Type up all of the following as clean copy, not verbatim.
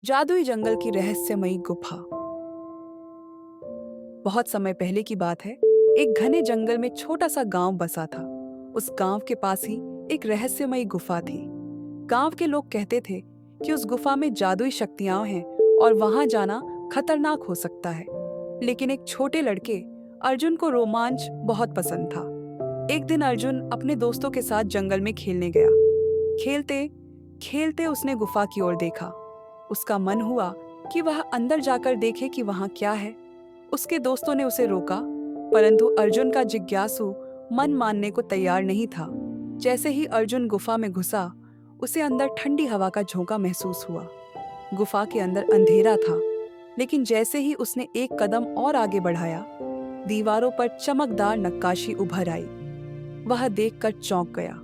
जादुई जंगल की रहस्यमयी गुफा। बहुत समय पहले की बात है। एक घने जंगल में छोटा सा गांव बसा था। उस गांव के पास ही एक रहस्यमयी गुफा थी। गांव के लोग कहते थे कि उस गुफा में जादुई शक्तियां हैं और वहां जाना खतरनाक हो सकता है। लेकिन एक छोटे लड़के अर्जुन को रोमांच बहुत पसंद था। एक दिन अर्जुन अपने दोस्तों के साथ जंगल में खेलने गया। खेलते खेलते उसने गुफा की ओर देखा। उसका मन हुआ कि वह अंदर जाकर देखे कि वहां क्या है। उसके दोस्तों ने उसे रोका, परंतु अर्जुन का जिज्ञासु मन मानने को तैयार नहीं था। जैसे ही अर्जुन गुफा में घुसा, उसे अंदर ठंडी हवा का झोंका महसूस हुआ। गुफा के अंदर अंधेरा था, लेकिन जैसे ही उसने एक कदम और आगे बढ़ाया, दीवारों पर चमकदार नक्काशी उभर आई। वह देखकर चौंक गया।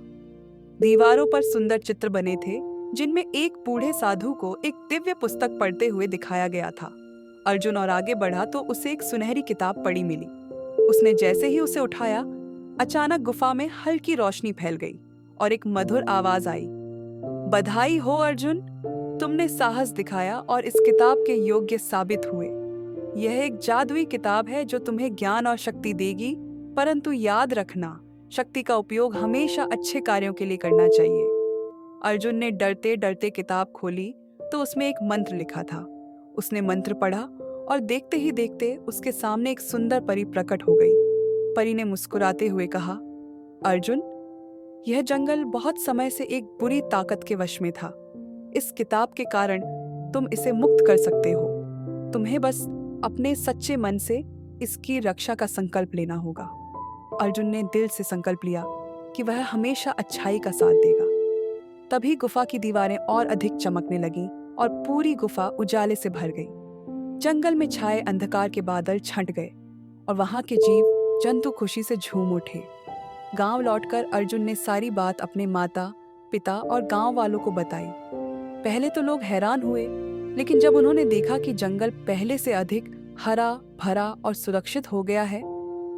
दीवारों पर सुंदर चित्र बने थे, जिनमें एक बूढ़े साधु को एक दिव्य पुस्तक पढ़ते हुए दिखाया गया था। अर्जुन और आगे बढ़ा तो उसे एक सुनहरी किताब पड़ी मिली। उसने जैसे ही उसे उठाया, अचानक गुफा में हल्की रोशनी फैल गई और एक मधुर आवाज आई। बधाई हो अर्जुन, तुमने साहस दिखाया और इस किताब के योग्य साबित हुए। यह एक जादुई किताब है जो तुम्हें ज्ञान और शक्ति देगी, परंतु याद रखना, शक्ति का उपयोग हमेशा अच्छे कार्यों के लिए करना चाहिए। अर्जुन ने डरते डरते किताब खोली तो उसमें एक मंत्र लिखा था। उसने मंत्र पढ़ा और देखते ही देखते उसके सामने एक सुंदर परी प्रकट हो गई। परी ने मुस्कुराते हुए कहा, अर्जुन, यह जंगल बहुत समय से एक बुरी ताकत के वश में था। इस किताब के कारण तुम इसे मुक्त कर सकते हो। तुम्हें बस अपने सच्चे मन से इसकी रक्षा का संकल्प लेना होगा। अर्जुन ने दिल से संकल्प लिया कि वह हमेशा अच्छाई का साथ देगा। तभी गुफा की दीवारें और अधिक चमकने लगीं और पूरी गुफा उजाले से भर गई। जंगल में छाए अंधकार के बादल छंट गए और वहां के जीव जंतु खुशी से झूम उठे। गांव लौटकर अर्जुन ने सारी बात अपने माता, पिता और गांव वालों को बताई। पहले तो लोग हैरान हुए, लेकिन जब उन्होंने देखा कि जंगल पहले से अधिक हरा भरा और सुरक्षित हो गया है,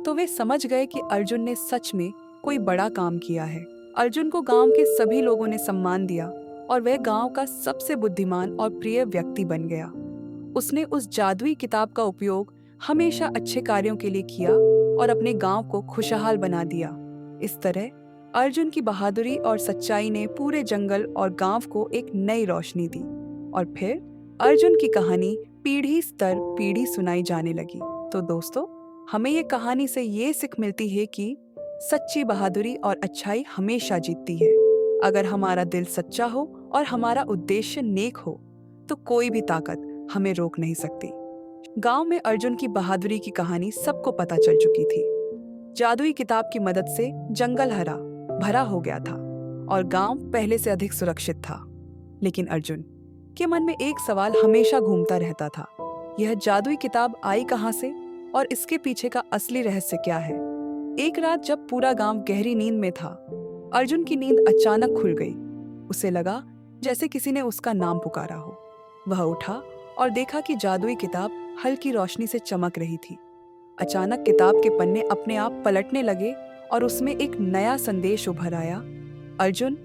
तो वे समझ गए कि अर्जुन ने सच में कोई बड़ा काम किया है। अर्जुन को गांव के सभी लोगों ने सम्मान दिया और वह गांव का सबसे बुद्धिमान और प्रिय व्यक्ति बन गया। उसने उस जादुई किताब का उपयोग हमेशा अच्छे कार्यों के लिए किया और अपने गांव को खुशहाल बना दिया। इस तरह अर्जुन की बहादुरी और सच्चाई ने पूरे जंगल और गांव को एक नई रोशनी दी और फिर अर्जुन की कहानी पीढ़ी दर पीढ़ी सुनाई जाने लगी। तो दोस्तों, हमें ये कहानी से ये सीख मिलती है कि सच्ची बहादुरी और अच्छाई हमेशा जीतती है। अगर हमारा दिल सच्चा हो और हमारा उद्देश्य नेक हो, तो कोई भी ताकत हमें रोक नहीं सकती। गांव में अर्जुन की बहादुरी की कहानी सबको पता चल चुकी थी। जादुई किताब की मदद से जंगल हरा भरा हो गया था और गांव पहले से अधिक सुरक्षित था। लेकिन अर्जुन के मन में एक सवाल हमेशा घूमता रहता था। यह जादुई किताब आई कहां से और इसके पीछे का असली रहस्य क्या है? एक रात जब पूरा गांव गहरी नींद में था, अर्जुन की नींद अचानक खुल गई। उसे लगा जैसे किसी ने उसका नाम पुकारा हो। वह उठा और देखा कि जादुई किताब हल्की रोशनी से चमक रही थी। अचानक किताब के पन्ने अपने आप पलटने लगे और उसमें एक नया संदेश उभर आया। अर्जुन,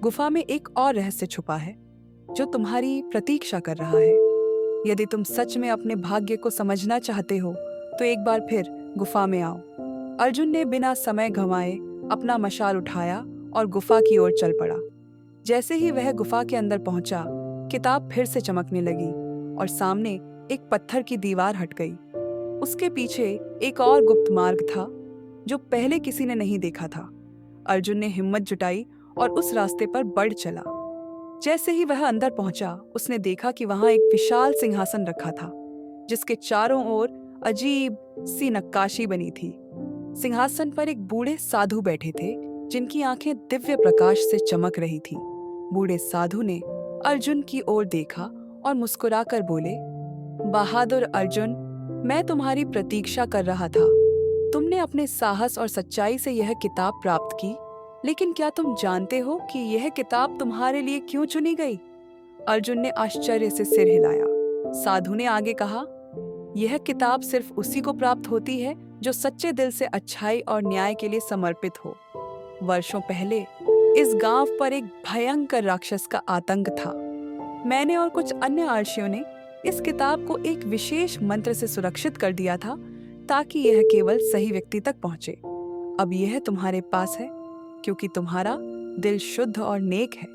गुफा में एक और रहस्य छुपा है जो तुम्हारी प्रतीक्षा कर रहा है। यदि तुम सच में अपने भाग्य को समझना चाहते हो, तो एक बार फिर गुफा में आओ। अर्जुन ने बिना समय गंवाए अपना मशाल उठाया और गुफा की ओर चल पड़ा। जैसे ही वह गुफा के अंदर पहुंचा, किताब फिर से चमकने लगी और सामने एक पत्थर की दीवार हट गई। उसके पीछे एक और गुप्त मार्ग था जो पहले किसी ने नहीं देखा था। अर्जुन ने हिम्मत जुटाई और उस रास्ते पर बढ़ चला। जैसे ही वह अंदर पहुंचा, उसने देखा कि वहां एक विशाल सिंहासन रखा था, जिसके चारों ओर अजीब सी नक्काशी बनी थी। सिंहासन पर एक बूढ़े साधु बैठे थे, जिनकी आंखें दिव्य प्रकाश से चमक रही थी। बूढ़े साधु ने अर्जुन की ओर देखा और मुस्कुराकर बोले, बहादुर अर्जुन, मैं तुम्हारी प्रतीक्षा कर रहा था। तुमने अपने साहस और सच्चाई से यह किताब प्राप्त की, लेकिन क्या तुम जानते हो कि यह किताब तुम्हारे लिए क्यों चुनी गई? अर्जुन ने आश्चर्य से सिर हिलाया। साधु ने आगे कहा, यह किताब सिर्फ उसी को प्राप्त होती है जो सच्चे दिल से अच्छाई और न्याय के लिए समर्पित हो। वर्षों पहले इस गांव पर एक भयंकर राक्षस का आतंक था। मैंने और कुछ अन्य आर्षियों ने इस किताब को एक विशेष मंत्र से सुरक्षित कर दिया था ताकि यह केवल सही व्यक्ति तक पहुंचे। अब यह तुम्हारे पास है क्योंकि तुम्हारा दिल शुद्ध और नेक है।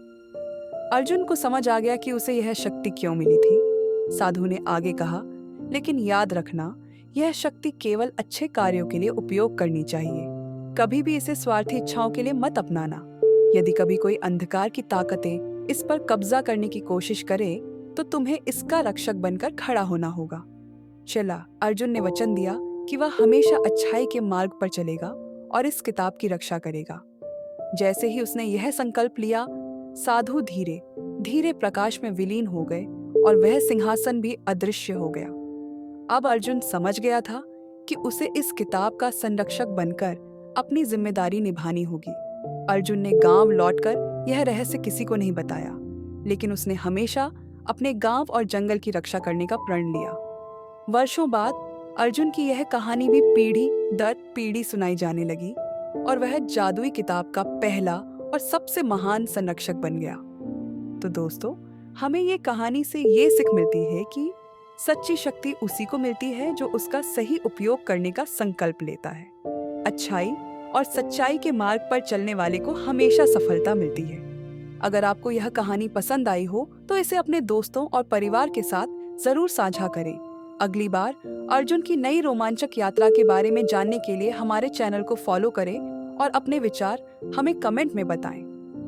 अर्जुन को समझ आ गया कि उसे यह शक्ति क्यों मिली थी। साधु ने आगे कहा, लेकिन याद रखना, यह शक्ति केवल अच्छे कार्यों के लिए उपयोग करनी चाहिए। कभी भी इसे स्वार्थी इच्छाओं के लिए मत अपनाना। यदि कभी कोई अंधकार की ताकतें इस पर कब्जा करने की कोशिश करे तो तुम्हें इसका रक्षक बनकर खड़ा होना होगा। चला, अर्जुन ने वचन दिया कि वह हमेशा अच्छाई के मार्ग पर चलेगा और इस किताब की रक्षा करेगा। जैसे ही उसने यह संकल्प लिया, साधु धीरे धीरे प्रकाश में विलीन हो गए और वह सिंहासन भी अदृश्य हो गया। अब अर्जुन समझ गया था कि उसे इस किताब का संरक्षक बनकर अपनी जिम्मेदारी निभानी होगी। अर्जुन ने गांव लौटकर यह रहस्य किसी को नहीं बताया, लेकिन उसने हमेशा अपने गांव और जंगल की रक्षा करने का प्रण लिया। वर्षों बाद अर्जुन की यह कहानी भी पीढ़ी दर पीढ़ी सुनाई जाने लगी और वह जादुई किताब का पहला और सबसे महान संरक्षक बन गया। तो दोस्तों, हमें ये कहानी से ये सीख मिलती है कि सच्ची शक्ति उसी को मिलती है जो उसका सही उपयोग करने का संकल्प लेता है। अच्छाई और सच्चाई के मार्ग पर चलने वाले को हमेशा सफलता मिलती है। अगर आपको यह कहानी पसंद आई हो तो इसे अपने दोस्तों और परिवार के साथ जरूर साझा करें। अगली बार अर्जुन की नई रोमांचक यात्रा के बारे में जानने के लिए हमारे चैनल को फॉलो करें और अपने विचार हमें कमेंट में बताएं।